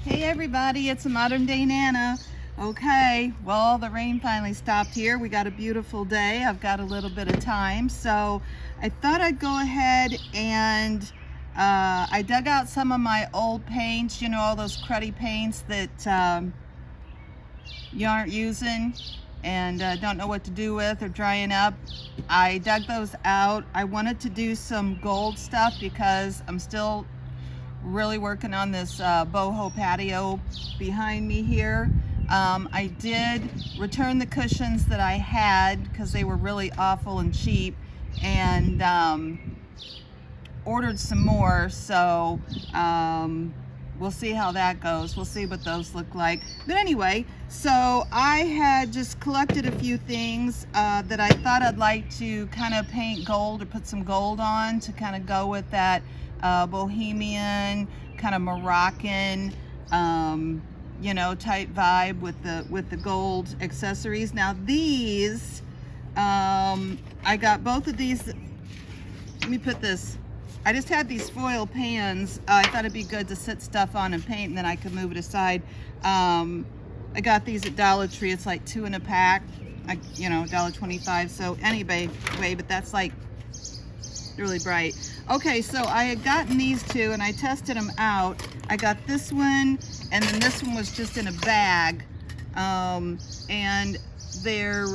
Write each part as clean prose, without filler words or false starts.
Hey everybody, it's a modern day Nana. Okay, well the rain finally stopped here. We got a beautiful day. I've got a little bit of time, so I thought I'd go ahead and I dug out some of my old paints, you know, all those cruddy paints that you aren't using and don't know what to do with or drying up. I dug those out. I wanted to do some gold stuff because I'm still really working on this boho patio behind me here. I did return the cushions that I had because they were really awful and cheap, and ordered some more, so we'll see how that goes. We'll see what those look like. But anyway, so I had just collected a few things that I thought I'd like to kind of paint gold or put some gold on to kind of go with that Bohemian, kind of Moroccan, you know, type vibe with the gold accessories. Now these, I got both of these. Let me put this. I just had these foil pans. I thought it'd be good to sit stuff on and paint, and then I could move it aside. I got these at Dollar Tree. It's like 2 in a pack, you know, $1.25. So anyway, but that's like really bright. Okay, so I had gotten these two and I tested them out. I got this one, and then this one was just in a bag, and they're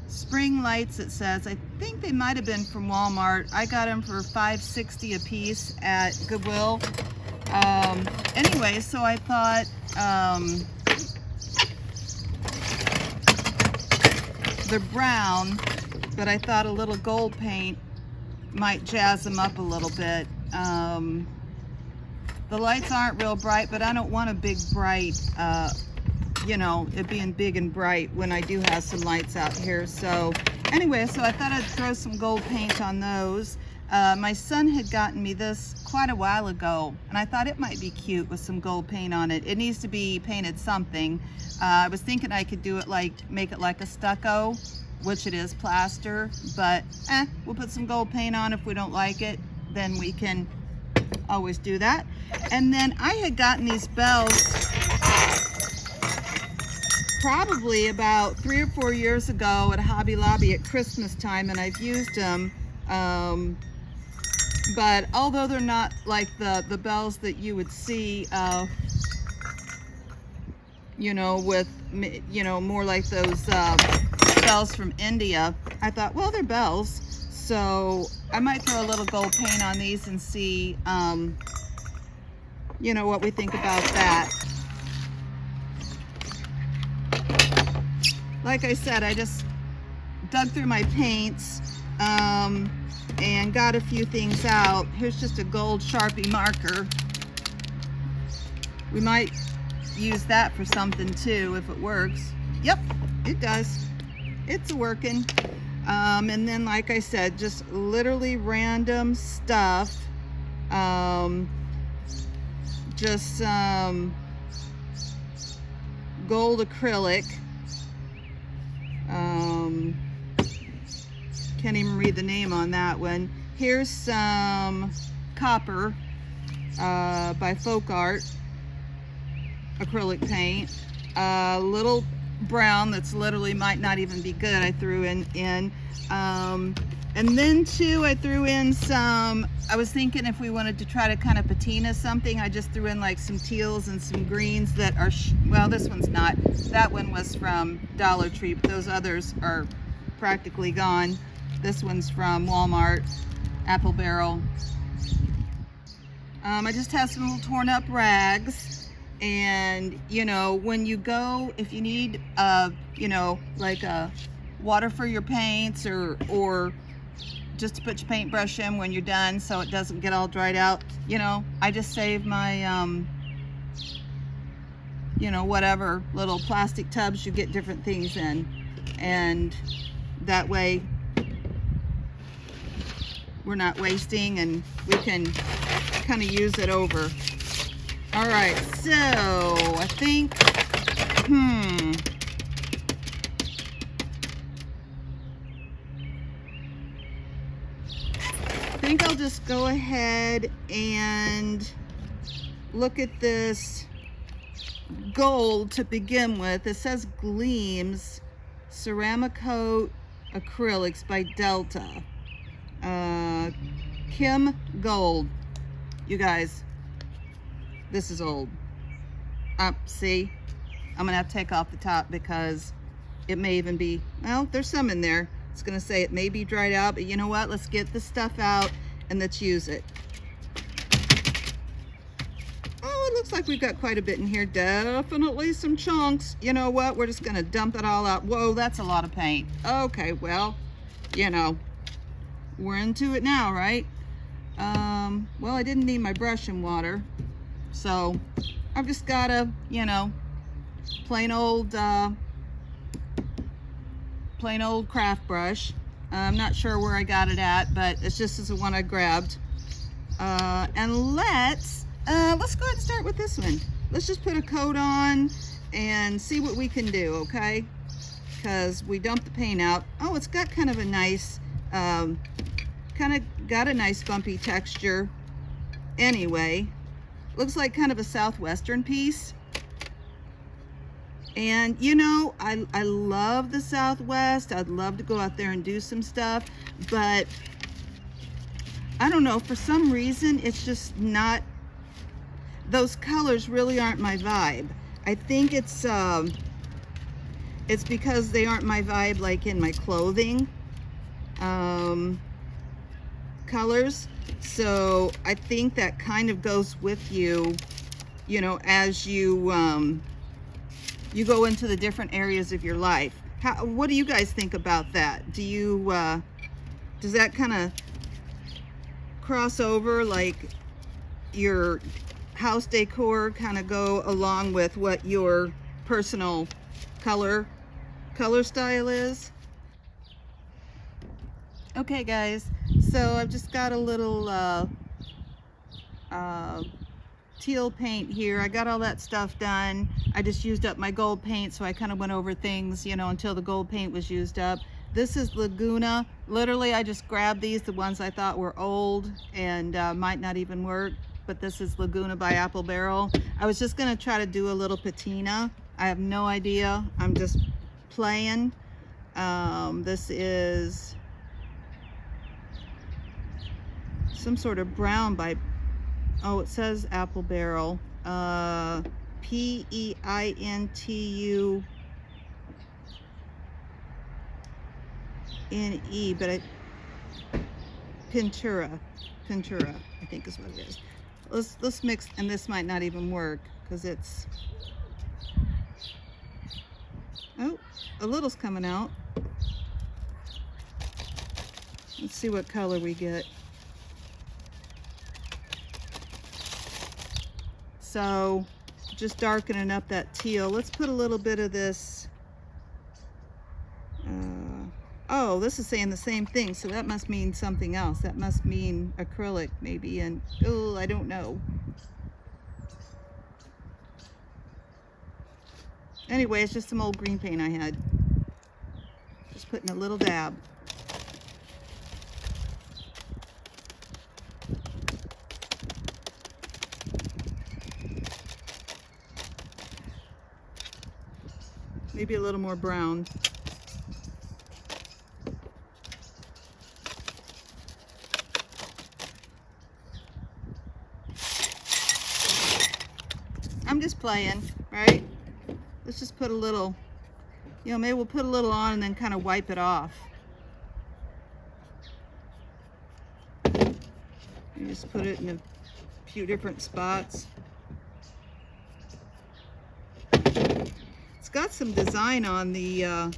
spring lights, it says. I think they might have been from Walmart. I got them for $5.60 a piece at Goodwill. Anyway, so I thought they're brown, but I thought a little gold paint might jazz them up a little bit. The lights aren't real bright, but I don't want a big bright, you know, it being big and bright when I do have some lights out here. So anyway, so I thought I'd throw some gold paint on those. My son had gotten me this quite a while ago, and I thought it might be cute with some gold paint on it. It needs to be painted something. I was thinking I could do it like, make it like a stucco, which it is plaster, but we'll put some gold paint on. If we don't like it, then we can always do that. And then I had gotten these bells probably about 3 or 4 years ago at Hobby Lobby at Christmas time, and I've used them. But although they're not like the bells that you would see, you know, with, you know, more like those bells from India, I thought, well, they're bells, so I might throw a little gold paint on these and see, you know, what we think about that. Like I said, I just dug through my paints and got a few things out. Here's just a gold Sharpie marker. We might use that for something too if it works. Yep, it does. It's working. And then, like I said, just literally random stuff. Just gold acrylic. Can't even read the name on that one. Here's some copper by Folk Art acrylic paint. A little brown that's literally might not even be good, I threw in. And then too, I threw in some, I was thinking if we wanted to try to kind of patina something, I just threw in like some teals and some greens that are, well, this one's not. That one was from Dollar Tree, but those others are practically gone. This one's from Walmart, Apple Barrel. I just have some little torn up rags. And, you know, when you go, if you need, you know, like a water for your paints or just to put your paintbrush in when you're done so it doesn't get all dried out, you know, I just save my, you know, whatever little plastic tubs you get different things in. And that way we're not wasting and we can kind of use it over. All right, so I think, I think I'll just go ahead and look at this gold to begin with. It says Gleams Ceramic Coat Acrylics by Delta. Kim Gold. You guys, this is old. See, I'm gonna have to take off the top because it may even be, well, there's some in there. It's gonna say it may be dried out, but you know what? Let's get the stuff out and let's use it. Oh, it looks like we've got quite a bit in here. Definitely some chunks. You know what? We're just gonna dump it all out. Whoa, that's a lot of paint. Okay, well, you know, we're into it now, right? Well, I didn't need my brush and water, so I've just got a, you know, plain old craft brush. I'm not sure where I got it at, but it's just as the one I grabbed. And let's go ahead and start with this one. Let's just put a coat on and see what we can do, okay? Because we dumped the paint out. Oh, it's got kind of a nice, kind of got a nice bumpy texture. Anyway, looks like kind of a southwestern piece. And you know, I love the Southwest. I'd love to go out there and do some stuff, but I don't know, for some reason it's just not, those colors really aren't my vibe. I think it's because they aren't my vibe, like in my clothing colors. So I think that kind of goes with you, you know, as you you go into the different areas of your life. What do you guys think about that? Do you does that kind of cross over, like your house decor kind of go along with what your personal color style is? Okay guys, so I've just got a little teal paint here. I got all that stuff done. I just used up my gold paint, so I kind of went over things, you know, until the gold paint was used up. This is Laguna. Literally, I just grabbed these, the ones I thought were old and might not even work, but this is Laguna by Apple Barrel. I was just gonna try to do a little patina. I have no idea. I'm just playing. This is some sort of brown by, oh, it says Apple Barrel. P-E-I-N-T-U-N-E, but Pintura, I think is what it is. Let's mix, and this might not even work because it's, oh, a little's coming out. Let's see what color we get. So just darkening up that teal. Let's put a little bit of this. Oh, this is saying the same thing, so that must mean something else. That must mean acrylic maybe, and oh, I don't know. Anyway, it's just some old green paint I had. Just putting a little dab. Maybe a little more brown. I'm just playing, right? Let's just put a little, you know, maybe we'll put a little on and then kind of wipe it off. You just put it in a few different spots. It's got some design on the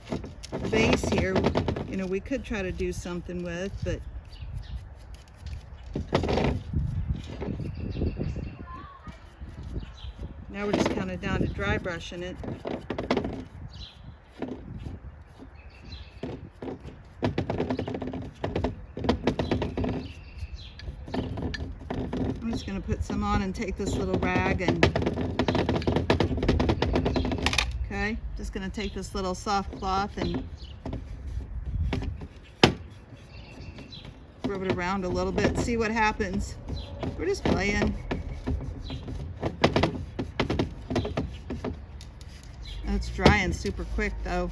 base here. You know, we could try to do something with, but now we're just kind of down to dry brushing it. I'm just going to put some on and take this little rag and, okay, just going to take this little soft cloth and rub it around a little bit, see what happens. We're just playing. It's drying super quick though.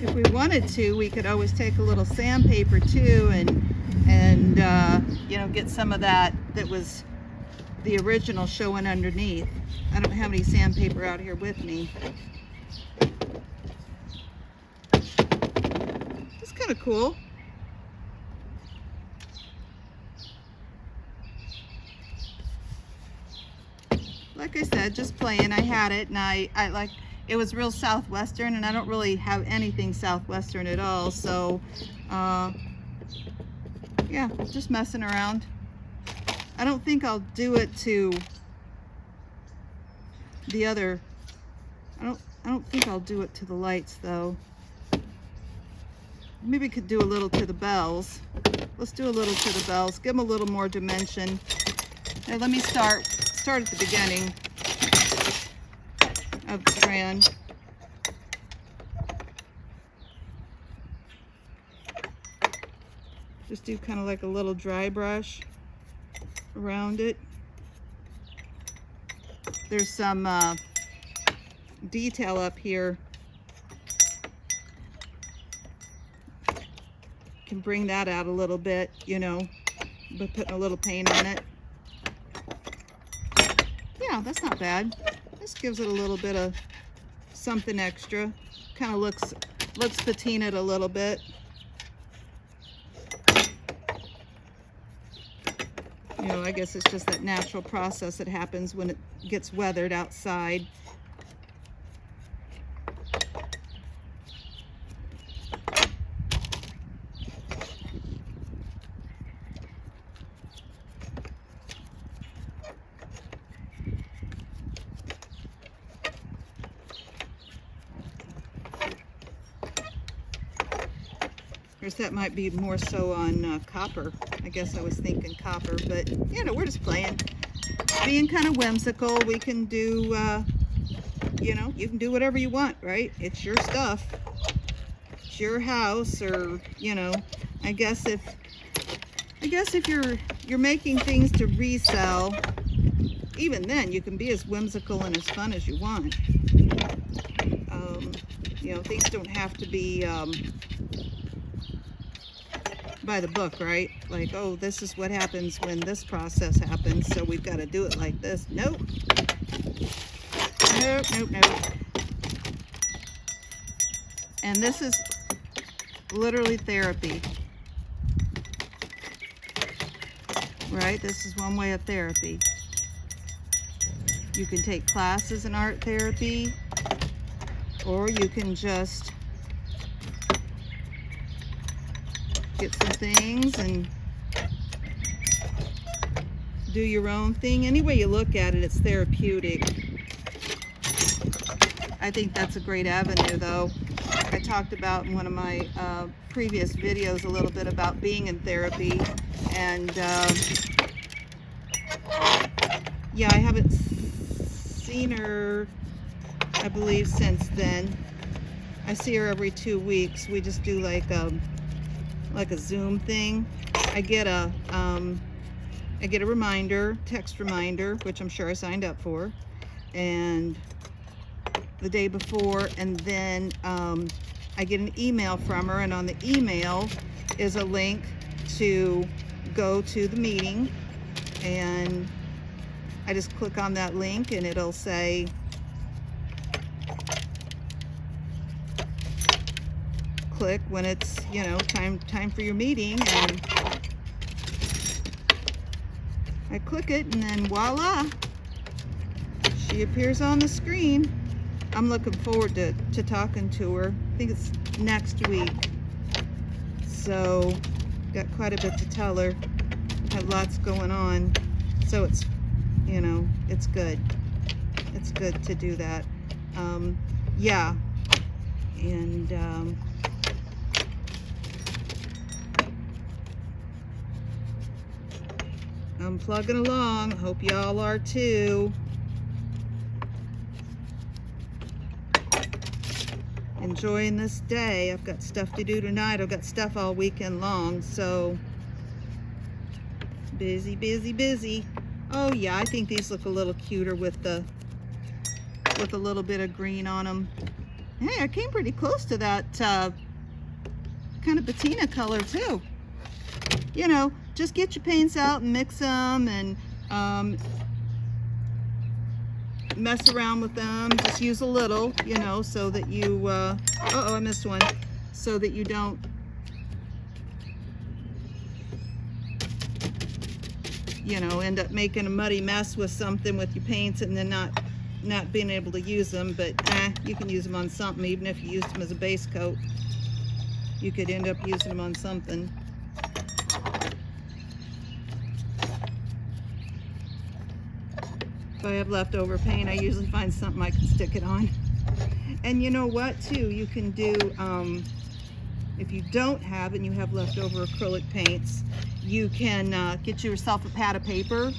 If we wanted to, we could always take a little sandpaper too and you know, get some of that was the original showing underneath. I don't have any sandpaper out here with me. It's kind of cool. Like I said, just playing. I had it and I like, it was real southwestern, and I don't really have anything southwestern at all, so yeah, just messing around. I don't think I'll do it to the other, I don't think I'll do it to the lights though. Maybe could do a little to the bells. Let's do a little to the bells, give them a little more dimension. Now let me start at the beginning of the strand. Just do kind of like a little dry brush around it. There's some detail up here. Can bring that out a little bit, you know, by putting a little paint on it. Yeah, that's not bad. This gives it a little bit of something extra. Kind of looks patinaed a little bit. You know, I guess it's just that natural process that happens when it gets weathered outside. Of course, that might be more so on copper. I guess I was thinking copper, but you know, we're just playing, being kind of whimsical. We can do, you know, you can do whatever you want, right? It's your stuff, it's your house, or you know, I guess if you're making things to resell, even then you can be as whimsical and as fun as you want. You know, things don't have to be by the book, right? Like, oh, this is what happens when this process happens, so we've got to do it like this. Nope. Nope, nope, nope. And this is literally therapy, right? This is one way of therapy. You can take classes in art therapy, or you can just get some things and do your own thing. Any way you look at it, it's therapeutic. I think that's a great avenue though. I talked about in one of my previous videos a little bit about being in therapy, and yeah, I haven't seen her, I believe, since then. I see her every 2 weeks. We just do like a Zoom thing. I get a reminder, text reminder, which I'm sure I signed up for, and the day before, and then I get an email from her, and on the email is a link to go to the meeting, and I just click on that link and it'll say click when it's, you know, time for your meeting, and I click it, and then voila, she appears on the screen. I'm looking forward to talking to her. I think it's next week, so got quite a bit to tell her. Have lots going on, so it's, you know, it's good to do that. Yeah, and I'm plugging along. Hope y'all are too. enjoying this day. I've got stuff to do tonight. I've got stuff all weekend long, so busy, busy, busy. Oh yeah, I think these look a little cuter with a little bit of green on them. Hey, I came pretty close to that kind of patina color too. You know, just get your paints out and mix them and mess around with them. Just use a little, you know, so that you uh-oh, I missed one, so that you don't end up making a muddy mess with something with your paints and then not being able to use them. But you can use them on something. Even if you used them as a base coat, you could end up using them on something. If I have leftover paint, I usually find something I can stick it on. And you know what too, you can do, if you don't have and you have leftover acrylic paints, you can get yourself a pad of paper,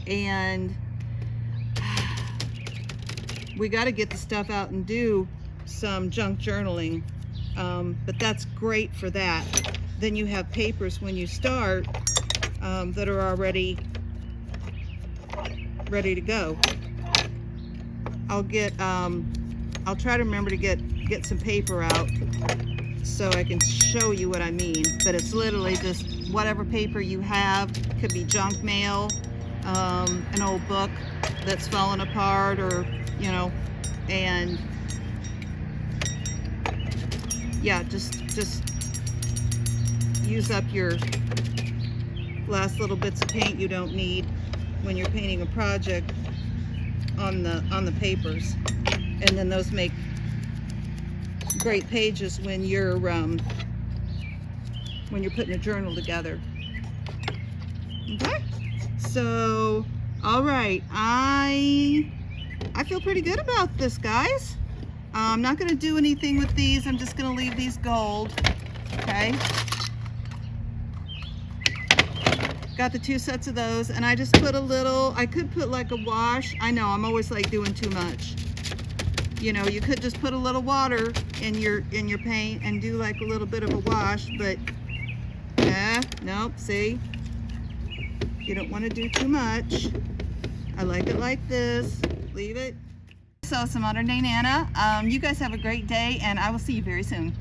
and we got to get the stuff out and do some junk journaling, but that's great for that. Then you have papers when you start that are already ready to go. I'll try to remember to get some paper out so I can show you what I mean. But it's literally just whatever paper you have. Could be junk mail, an old book that's fallen apart, or and yeah, just use up your last little bits of paint you don't need when you're painting a project on the papers. And then those make great pages when you're putting a journal together. Okay, so all right, I feel pretty good about this, guys. I'm not going to do anything with these. I'm just going to leave these gold. Okay, got the 2 sets of those, and I just put a little, I could put like a wash. I know I'm always like doing too much. You know, you could just put a little water in your paint and do like a little bit of a wash, but nope, see, you don't want to do too much. I like it like this. Leave it. So, some modern day Nana. You guys have a great day, and I will see you very soon.